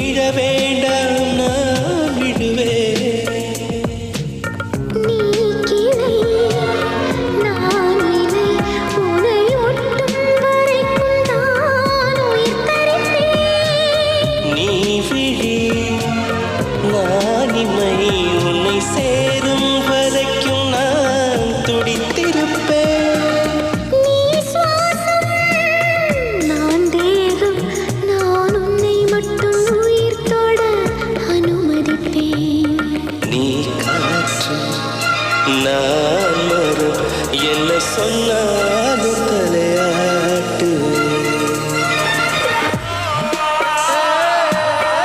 விழ வேண்டாம் நான் விடுவேன். நீ கிளை நான் இலை உனை ஒட்டும் வரைக்கும் நான் உயிர் தரிப்பேன். நீ விழி நான் இமை உன்னை சேரும் வரைக்கும் நான் துடித்திருப்பேன். நீ சுவாசம் நான் தேகம் நான் உன்னை மட்டும் உயிர் தொட அனுமதிப்பேன். நீ காற்று நான் மரம் என்ன சொன்ன